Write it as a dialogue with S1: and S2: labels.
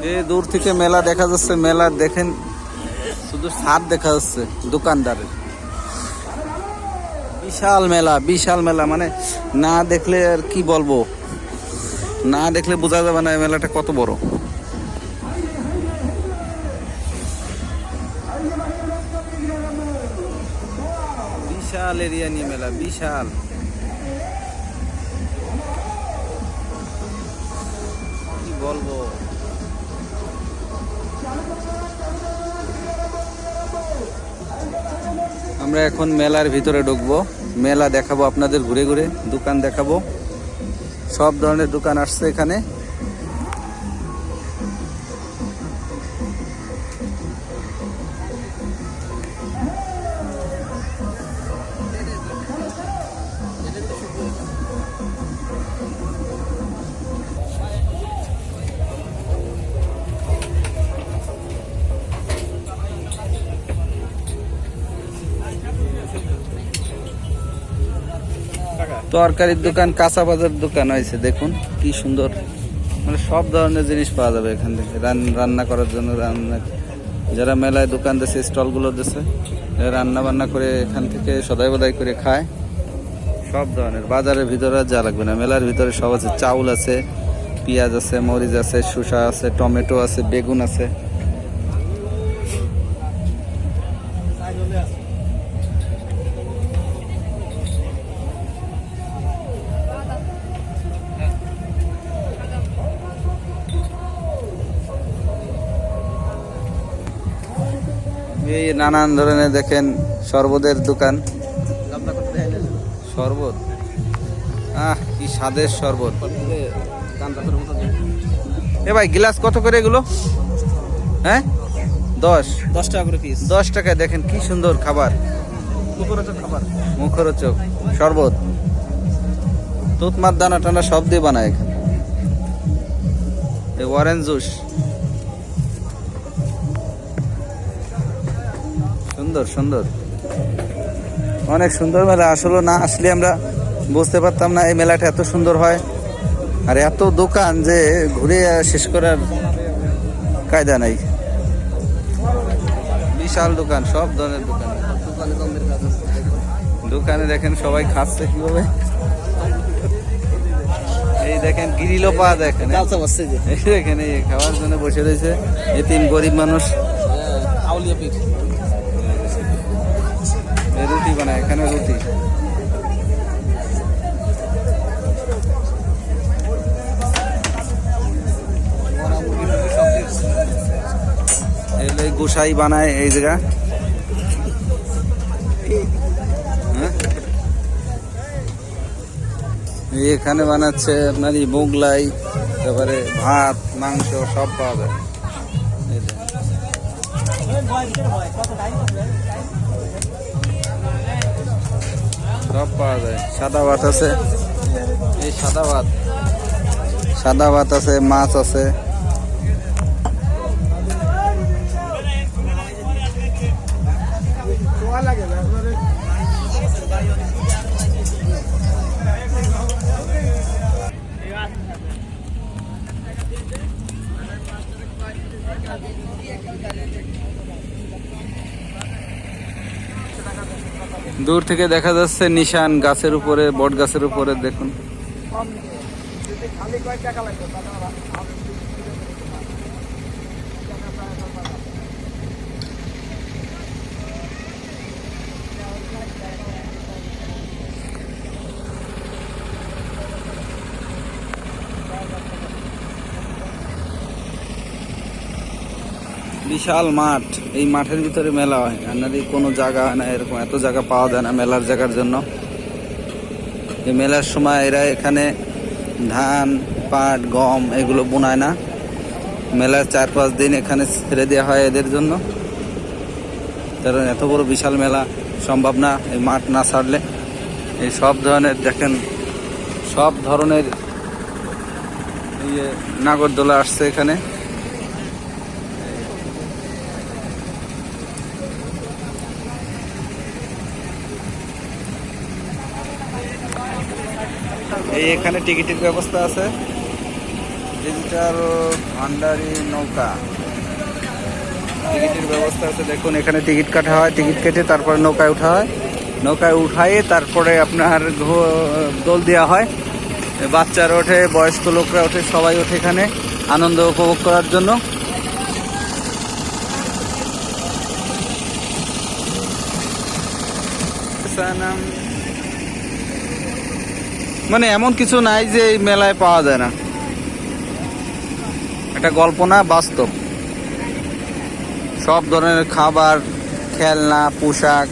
S1: এই দূর থেকে মেলা দেখা যাচ্ছে, মেলা দেখেন শুধু ছাদ দেখা যাচ্ছে দোকানদারের। বিশাল মেলা, বিশাল মেলা, মানে না দেখলে আর কি বলবো, না দেখলে বোঝা যাবে না এই মেলাটা কত বড়। বিশাল এরিয়া নিয়ে মেলা, বিশাল। কি বলবো, আমরা এখন মেলার ভিতরে ঢুকবো, মেলা দেখাবো আপনাদের, ঘুরে ঘুরে দোকান দেখাবো। সব ধরনের দোকান আসছে এখানে। তরকারির দোকান, কাঁচা বাজার দোকান হয়েছে, দেখুন কি সুন্দর, মানে সব ধরনের জিনিস পাওয়া যাবে এখান থেকে। রান্না করার জন্য, রান্না যারা মেলায় দোকান দিয়েছে, স্টলগুলো দিয়েছে, রান্না বান্না করে এখান থেকে সদাই বদাই করে খায়। সব ধরনের বাজারের ভিতরে যা লাগবে না, মেলার ভিতরে সব আছে। চাউল আছে, পেঁয়াজ আছে, মরিচ আছে, শসা আছে, টমেটো আছে, বেগুন আছে। এই নানান ধরনের দেখেন শরবতের দোকান। শরবত, কি স্বাদের শরবত। এ ভাই গ্লাস কত করে এগুলো? হ্যাঁ 10 টাকা করে পিস। 10 টাকায় দেখেন কি সুন্দর খাবার, মুখরোচক খাবার, মুখরোচক শরবত। তুতমার দানা টানা সব দিয়ে বানায় এখানে। এই অরেঞ্জ জুস, সুন্দর সুন্দর, অনেক সুন্দর মেলা। আসলে না আসলে আমরা বুঝতে পারতাম না এই মেলাটা এত সুন্দর হয়, আর এত দোকান যে ঘুরে শেষ করার কায়দা নাই। বিশাল দোকান, সব ধরনের দোকান। দোকানে দেখেন সবাই খাচ্ছে কিভাবে। এই দেখেন গ্রিলও পাওয়া যায় এখানে, দেখেন এই খাওয়ার জন্য বসে রয়েছে এই 3 গরিব মানুষ। রুটি বানায় এখানে, রুটি। গোসাই বানায় এই জায়গা। এখানে বানাচ্ছে আপনার মোগলাই, তারপরে ভাত, মাংস সব পাওয়া যায়। সব পাওয়া যায়। সাদা ভাত আছে, এই সাদা ভাত, সাদা ভাত আছে, মাছ আছে। দূর থেকে দেখা যাচ্ছে নিশান গাছের উপরে, বট গাছের উপরে দেখুন। বিশাল মাঠ, এই মাঠের ভিতরে মেলা হয়, আর নাহলে কোনো জায়গা হয় না এরকম, এত জায়গা পাওয়া যায় না মেলার জায়গার জন্য। এই মেলার সময় এরা এখানে ধান, পাট, গম এগুলো বোনায় না, মেলার 4-5 দিন এখানে ছেড়ে দেওয়া হয় এদের জন্য। কারণ এত বড় বিশাল মেলা সম্ভব না এই মাঠ না ছাড়লে। এই সব ধরনের দেখেন, সব ধরনের নাগরদোলা আসছে এখানে। এই এখানে টিকিটের ব্যবস্থা আছে, ডিজিটাল ভান্ডারি নৌকা, টিকিটের ব্যবস্থা আছে। দেখুন এখানে টিকিট কাটা হয়, টিকিট কেটে তারপরে নৌকায় ওঠা হয়, নৌকায় উঠাইয়ে তারপরে আপনার দোল দেওয়া হয়। বাচ্চারা ওঠে, বয়স্ক লোকরা ওঠে, সবাই ওঠে এখানে আনন্দ উপভোগ করার জন্য। মানে এমন কিছু নাই যে এই মেলায় পাওয়া যায় না, এটা গল্প না, বাস্তব। সব ধরনের খাবার, খেলনা, পোশাক